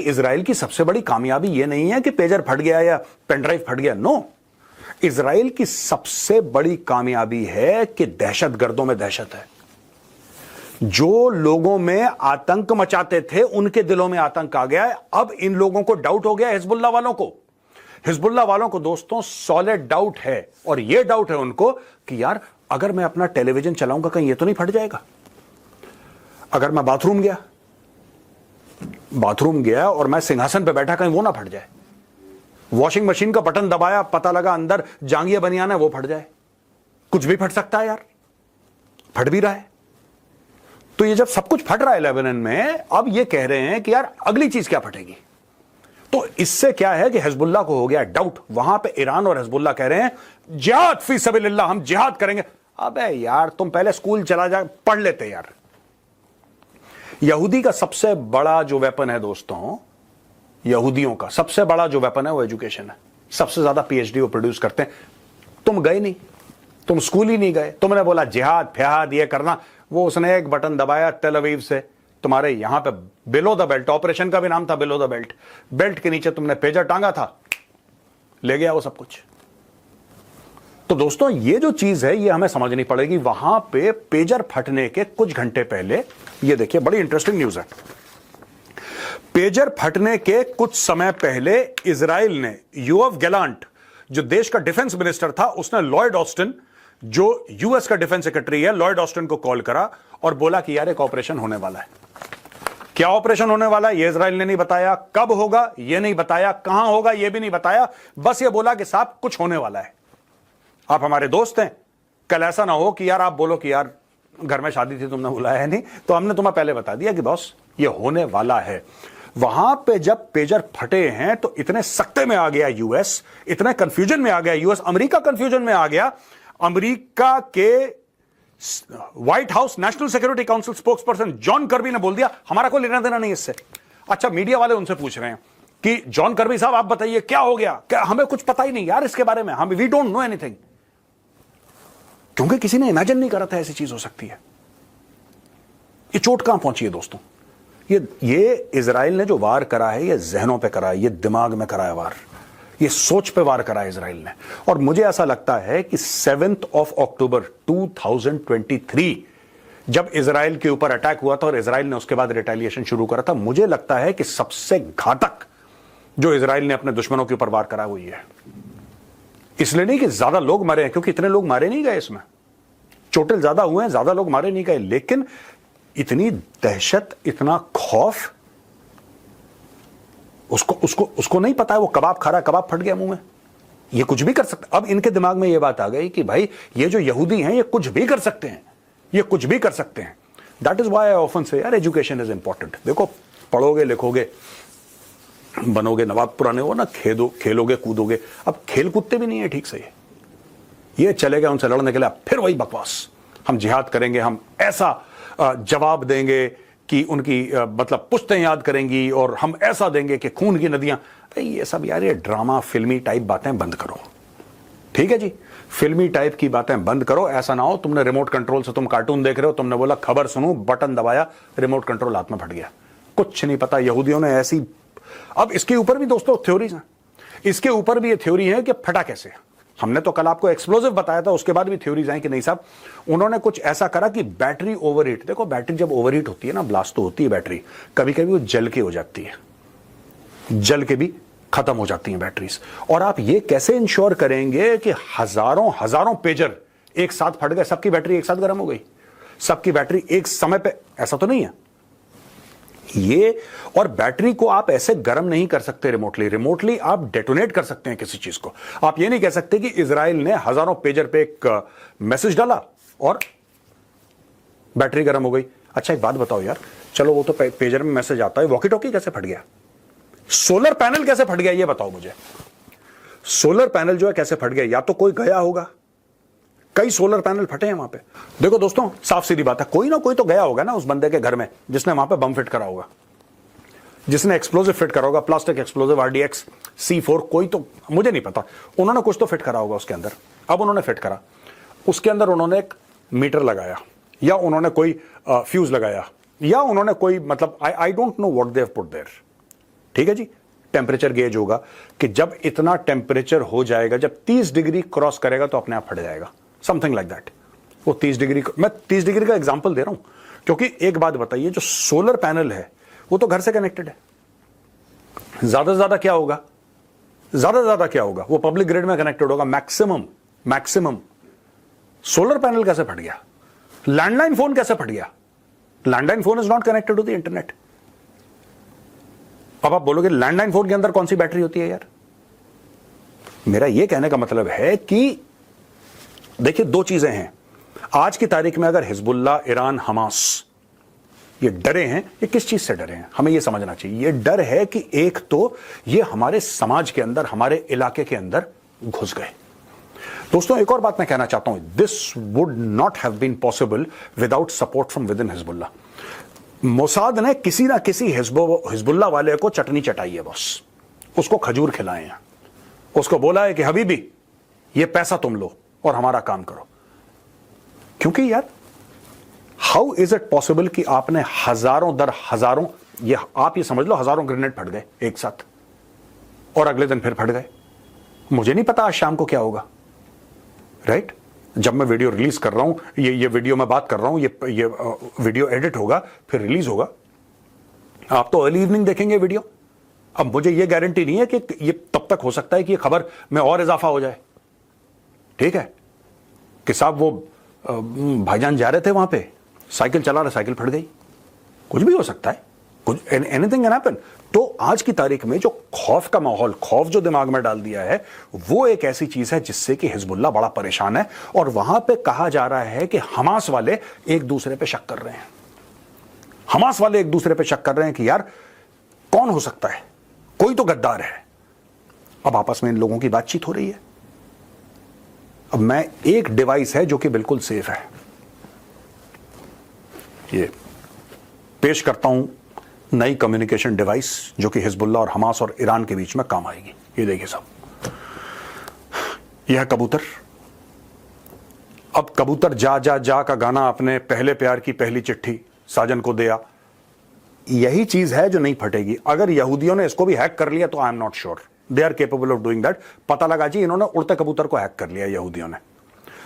कि इजराइल की सबसे बड़ी कामयाबी यह नहीं है कि पेजर फट गया या पेनड्राइव फट गया। नो, इजराइल की सबसे बड़ी कामयाबी है कि दहशतगर्दों में दहशत है। जो लोगों में आतंक मचाते थे उनके दिलों में आतंक आ गया है। अब इन लोगों को डाउट हो गया हिजबुल्लाह वालों को। हिजबुल्लाह वालों को दोस्तों सॉलिड डाउट है, और यह डाउट है उनको कि यार अगर मैं अपना टेलीविजन चलाऊंगा कहीं ये तो नहीं फट जाएगा। अगर मैं बाथरूम गया और मैं सिंहासन पे बैठा कहीं वो ना फट जाए। वॉशिंग मशीन का बटन दबाया, पता लगा अंदर जांघिया बनियान है, वो फट जाए। कुछ भी फट सकता है यार, फट भी रहा है। तो ये जब सब कुछ फट रहा है लेबनान में, अब ये कह रहे हैं कि यार अगली चीज क्या फटेगी। तो इससे क्या है कि हिजबुल्लाह को हो गया डाउट। वहां पे ईरान और हिजबुल्लाह कह रहे हैं जिहाद फी सबिलिल्लाह, हम जिहाद करेंगे। अबे यार तुम पहले स्कूल चला जा, पढ़ लेते यार। यहूदी का सबसे बड़ा जो वेपन है दोस्तों, यहूदियों का सबसे बड़ा जो वेपन है वो एजुकेशन है। सबसे ज्यादा पीएचडी वो प्रोड्यूस करते हैं। तुम गए नहीं, तुम स्कूल ही नहीं गए, तुमने बोला जिहाद फ्याद ये करना, वो उसने एक बटन दबाया तेल अवीव से, तुम्हारे यहां पे बिलो द बेल्ट, ऑपरेशन का भी नाम था बिलो द बेल्ट, बेल्ट के नीचे तुमने पेजर टांगा था, ले गया वो सब कुछ। तो दोस्तों ये जो चीज है ये हमें समझनी पड़ेगी। वहां पे पेजर फटने के कुछ घंटे पहले, ये देखिए बड़ी इंटरेस्टिंग न्यूज है, पेजर फटने के कुछ समय पहले इजराइल ने योआव गैलांट जो देश का डिफेंस मिनिस्टर था, उसने लॉयड ऑस्टिन जो यूएस का डिफेंस सेक्रेटरी है, लॉयड ऑस्टिन को कॉल करा और बोला कि यार एक ऑपरेशन होने वाला है। क्या ऑपरेशन होने वाला है ये इजराइल ने नहीं बताया, कब होगा ये नहीं बताया, कहां होगा ये भी नहीं बताया, बस ये बोला कि साहब कुछ होने वाला है। आप हमारे दोस्त हैं, कल ऐसा ना हो कि यार आप बोलो कि यार घर में शादी थी तुमने बुलाया है नहीं, तो हमने तुम्हें पहले बता दिया कि बॉस ये होने वाला है। वहां पे जब पेजर फटे हैं तो इतने सख्ते में आ गया यूएस, इतने कंफ्यूजन में आ गया यूएस, अमेरिका कंफ्यूजन में आ गया। अमेरिका के white house national security council spokesperson John Kirby ने बोल दिया हमारा कोई लेना देना नहीं इससे। अच्छा, मीडिया वाले उनसे पूछ रहे हैं कि जॉन कर्बी साहब आप बताइए क्या हो गया, क्या हमें कुछ पता ही नहीं यार इसके बारे में, हम वी डोंट नो एनीथिंग। क्योंकि किसी ने इमेजिन नहीं करा था ऐसी चीज हो सकती है। ये चोट कहां पहुंची है दोस्तों? ये इजराइल ने जो वार करा है ये जहनों पे करा है, ये दिमाग में करा है वार, ये सोच पे वार करा है इजराइल ने। और मुझे ऐसा लगता है कि 7 अक्टूबर 2023 जब इजराइल के ऊपर अटैक हुआ था और इजराइल ने उसके बाद रिटेलिएशन शुरू करा था, मुझे लगता है कि सबसे घातक जो इजराइल ने अपने दुश्मनों के ऊपर वार करा हुई है। इसलिए नहीं कि ज्यादा लोग मरे हैं, क्योंकि इतने लोग मारे नहीं गए इसमें, चोटिल ज्यादा हुए हैं, ज्यादा लोग मारे नहीं गए, लेकिन इतनी दहशत, इतना खौफ, उसको नहीं पता है वो कबाब खा रहा है, कबाब फट गया मुंह में, ये कुछ भी कर सकता। अब इनके दिमाग में ये बात आ गई कि भाई ये जो यहूदी हैं ये कुछ भी कर सकते हैं, ये कुछ भी कर सकते हैं। That is why I often से यार एजुकेशन इज इंपॉर्टेंट। देखो पढ़ोगे लिखोगे बनोगे नवाब पुराने हो ना, खेलोगे कूदोगे। अब खेल कूदते भी नहीं है ठीक से, ये चले गए उनसे लड़ने के लिए, फिर वही बकवास, हम जिहाद करेंगे, हम ऐसा जवाब देंगे कि उनकी मतलब पुश्तें याद करेंगी और हम ऐसा देंगे कि खून की नदियां। ये सब यार ये ड्रामा फिल्मी टाइप बातें बंद करो, ठीक है जी, फिल्मी टाइप की बातें बंद करो। ऐसा ना हो तुमने रिमोट कंट्रोल से तुम कार्टून देख रहे हो, तुमने बोला खबर सुनो, बटन दबाया, रिमोट कंट्रोल हाथ में फट गया, कुछ नहीं पता। यहूदियों ने ऐसी, अब इसके ऊपर भी दोस्तों थ्योरीज हैं, इसके ऊपर भी ये थ्योरी है कि फटा कैसे। हमने तो कल आपको एक्सप्लोसिव बताया था, उसके बाद भी थ्योरीज आई कि नहीं साहब उन्होंने कुछ ऐसा करा कि बैटरी ओवरहीट। देखो बैटरी जब ओवरहीट होती है ना, ब्लास्ट तो होती है बैटरी, कभी कभी वो जल के हो जाती है, जल के भी खत्म हो जाती हैं बैटरीज। और आप ये कैसे इंश्योर करेंगे कि हजारों पेजर एक साथ फट गए, सबकी बैटरी एक साथ गर्म हो गई, सबकी बैटरी एक समय पे? ऐसा तो नहीं है ये। और बैटरी को आप ऐसे गर्म नहीं कर सकते रिमोटली आप डेटोनेट कर सकते हैं किसी चीज को। आप ये नहीं कह सकते कि इजराइल ने हजारों पेजर पे एक मैसेज डाला और बैटरी गर्म हो गई। अच्छा एक बात बताओ यार, चलो वो तो पेजर में मैसेज आता है, वॉकी टॉकी कैसे फट गया? सोलर पैनल कैसे फट गया ये बताओ मुझे। सोलर पैनल जो है कैसे फट गया? या तो कोई गया होगा, कई सोलर पैनल फटे हैं वहां पे। देखो दोस्तों साफ सीधी बात है, कोई ना कोई तो गया होगा ना उस बंदे के घर में जिसने वहां पे बम फिट करा होगा, जिसने एक्सप्लोजिव फिट करा होगा, प्लास्टिक एक्सप्लोजिव RDX C4, कोई तो, मुझे नहीं पता, उन्होंने कुछ तो फिट करा होगा उसके अंदर। अब उन्होंने फिट करा, उसके अंदर उन्होंने एक मीटर लगाया, या उन्होंने कोई फ्यूज लगाया, या उन्होंने कोई मतलब I don't know what they have put there. ठीक है जी, टेम्परेचर गेज होगा कि जब इतना टेम्परेचर हो जाएगा, जब 30 डिग्री क्रॉस करेगा तो अपने आप फट जाएगा, समथिंग लाइक दैट। वो 30 डिग्री, मैं 30 डिग्री का एग्जांपल दे रहा हूं क्योंकि एक बात बताइए, जो सोलर पैनल है वो तो घर से कनेक्टेड है, ज्यादा से ज्यादा क्या होगा, ज्यादा से ज्यादा क्या होगा, वो पब्लिक ग्रिड में कनेक्टेड होगा, मैक्सिमम। सोलर पैनल कैसे फट गया? लैंडलाइन फोन कैसे फट गया? Landline phone is not connected to the internet. अब आप बोलोगे लैंडलाइन फोन के अंदर कौन सी बैटरी होती है यार? मेरा यह कहने का मतलब है कि देखिए, दो चीजें हैं आज की तारीख में। अगर हिजबुल्लाह, ईरान, हमास ये डरे हैं, ये किस चीज से डरे हैं हमें ये समझना चाहिए। ये डर है कि एक तो ये हमारे समाज के अंदर, हमारे इलाके के अंदर घुस गए। दोस्तों, एक और बात मैं कहना चाहता हूं, this would not have been possible without support from within Hezbollah. Mossad ने किसी ना किसी हिजबुल्लाह वाले को चटनी चटाई है बॉस, उसको खजूर खिलाए हैं, उसको बोला है कि हबीबी ये पैसा तुम लो और हमारा काम करो। क्योंकि यार, हाउ इज इट पॉसिबल कि आपने हजारों दर हजारों, ये आप ये समझ लो हजारों ग्रेनेड फट गए एक साथ और अगले दिन फिर फट गए। मुझे नहीं पता आज शाम को क्या होगा, राइट? जब मैं वीडियो रिलीज कर रहा हूं, ये वीडियो मैं बात कर रहा हूं, ये वीडियो एडिट होगा फिर रिलीज होगा, आप तो अर्ली इवनिंग देखेंगे वीडियो। अब मुझे ये गारंटी नहीं है कि ये तब तक हो सकता है कि ये खबर में और इजाफा हो जाए, ठीक है? कि साहब वो भाईजान जा रहे थे वहां पे, साइकिल चला रहे, साइकिल फट गई, कुछ भी हो सकता है, कुछ एनीथिंग कैन हैपन। तो आज की तारीख में जो खौफ का माहौल, खौफ जो दिमाग में डाल दिया है, वो एक ऐसी चीज है जिससे कि हिजबुल्लाह बड़ा परेशान है। और वहां पे कहा जा रहा है कि हमास वाले एक दूसरे पे शक कर रहे हैं, हमास वाले एक दूसरे पे शक कर रहे हैं कि यार कौन हो सकता है, कोई तो गद्दार है। अब आपस में इन लोगों की बातचीत हो रही है। अब मैं, एक डिवाइस है जो कि बिल्कुल सेफ है, ये पेश करता हूं, नई कम्युनिकेशन डिवाइस जो कि हिजबुल्लाह और हमास और ईरान के बीच में काम आएगी। ये देखिए साहब, यह है कबूतर। अब कबूतर जा जा जा का गाना अपने पहले प्यार की पहली चिट्ठी साजन को दिया, यही चीज है जो नहीं फटेगी। अगर यहूदियों ने इसको भी हैक कर लिया तो I am not sure they are capable of doing that. पता लगा जी इन्होंने उड़ते कबूतर को हैक कर लिया यहूदियों ने,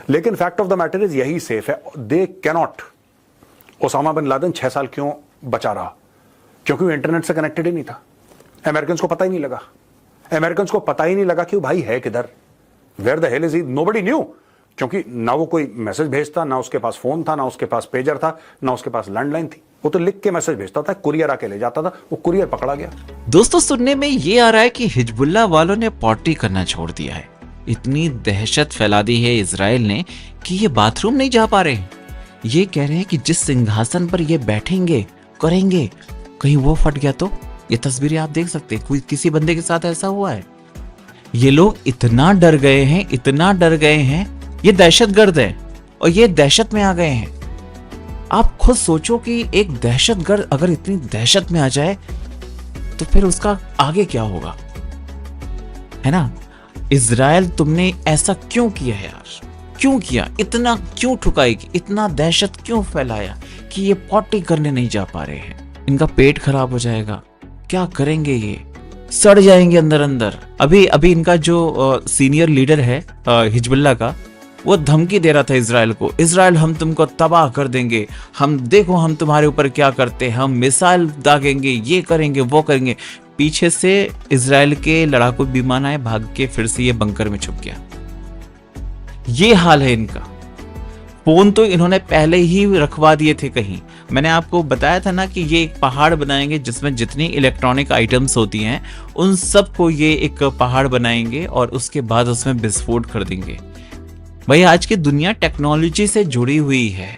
लेकिन fact of the matter is यही सेफ है। They cannot. Osama bin Laden 6 साल क्यों बचा रहा? क्योंकि वो इंटरनेट से कनेक्टेड ही नहीं था। अमेरिकन को पता ही नहीं लगा, अमेरिकन को पता ही नहीं लगा कि वो भाई है किधर, where the hell is he, nobody knew. क्योंकि ना वो कोई मैसेज भेजता, ना उसके पास फोन था, ना उसके पास पेजर था, ना उसके पास लैंडलाइन थी। वो तो लिख के मैसेज भेजता था, कुरियर आके ले जाता था, वो कुरियर पकड़ा गया। दोस्तों, सुनने में ये आ रहा है कि हिजबुल्लाह वालों ने पॉटी करना छोड़ दिया है। इतनी दहशत फैला दी है इजराइल ने कि ये बाथरूम नहीं जा पा रहे। ये कह रहे हैं कि जिस सिंहासन पर ये बैठेंगे, करेंगे, कहीं वो फट गया तो। ये तस्वीरें आप देख सकते हैं, कोई किसी बंदे के साथ ऐसा हुआ है। ये लोग इतना डर गए हैं, इतना डर गए हैं, ये दहशतगर्द है और ये दहशत में आ गए हैं। आप खुद सोचो कि एक दहशतगर्द अगर इतनी दहशत में आ जाए तो फिर उसका आगे क्या होगा, है ना? इजराइल, तुमने ऐसा क्यों किया है यार? क्यों किया? इतना क्यों ठुकाई की? इतना दहशत क्यों फैलाया कि ये पॉटी करने नहीं जा पा रहे हैं? इनका पेट खराब हो जाएगा, क्या करेंगे? ये सड़ जाएंगे अंदर अंदर। अभी इनका जो सीनियर लीडर है हिजबुल्लाह का, वो धमकी दे रहा था इजराइल को, इजराइल हम तुमको तबाह कर देंगे, हम देखो हम तुम्हारे ऊपर क्या करते हैं, हम मिसाइल दागेंगे, ये करेंगे, वो करेंगे। पीछे से इजराइल के लड़ाकू विमान आए, भाग के फिर से ये बंकर में छुप गया। ये हाल है इनका। फोन तो इन्होंने पहले ही रखवा दिए थे कहीं। मैंने आपको बताया था ना कि ये एक पहाड़ बनाएंगे जिसमें जितनी इलेक्ट्रॉनिक आइटम्स होती हैं उन सब को ये एक पहाड़ बनाएंगे और उसके बाद उसमें विस्फोट कर देंगे। भाई, आज की दुनिया टेक्नोलॉजी से जुड़ी हुई है।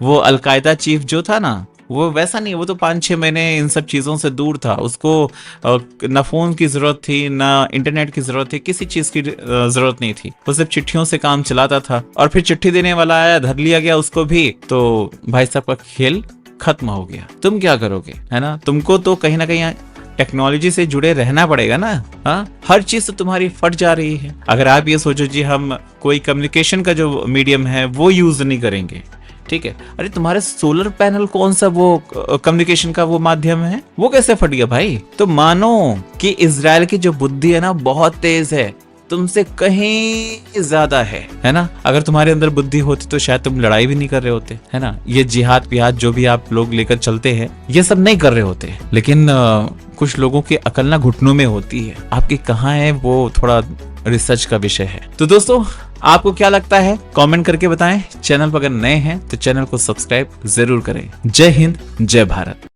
वो अलकायदा चीफ जो था ना, वो वैसा नहीं, वो तो 5-6 महीने इन सब चीज़ों से दूर था। उसको ना फ़ोन की ज़रूरत थी, ना इंटरनेट की ज़रूरत थी, किसी चीज़ की ज़रूरत नहीं थी। वो सिर्फ चिट्ठियों से काम चलाता था और फिर चिट्ठी देने वाला आया, धर लिया गया उसको भी, तो भाई साहब का खेल खत्म हो गया। तुम क्या करोगे, है ना? तुमको तो कहीं ना कहीं टेक्नोलॉजी से जुड़े रहना पड़ेगा ना। हाँ, हर चीज तो तुम्हारी फट जा रही है। अगर आप ये सोचो जी हम कोई कम्युनिकेशन का जो मीडियम है वो यूज नहीं करेंगे, ठीक है, अरे तुम्हारे सोलर पैनल कौन सा वो कम्युनिकेशन का वो माध्यम है, वो कैसे फट गया भाई? तो मानो कि इजराइल की जो बुद्धि है ना बहुत तेज है, तुमसे कहीं ज्यादा है ना। अगर तुम्हारे अंदर बुद्धि होती तो शायद तुम लड़ाई भी नहीं कर रहे होते, है ना। ये जिहाद पिहाद जो भी आप लोग लेकर चलते हैं ये सब नहीं कर रहे होते। लेकिन कुछ लोगों की अकल ना घुटनों में होती है, आपकी कहाँ है वो थोड़ा रिसर्च का विषय है। तो दोस्तों आपको क्या लगता है कमेंट करके बताएं। चैनल पर अगर नए हैं तो चैनल को सब्सक्राइब जरूर करें। जय हिंद, जय भारत।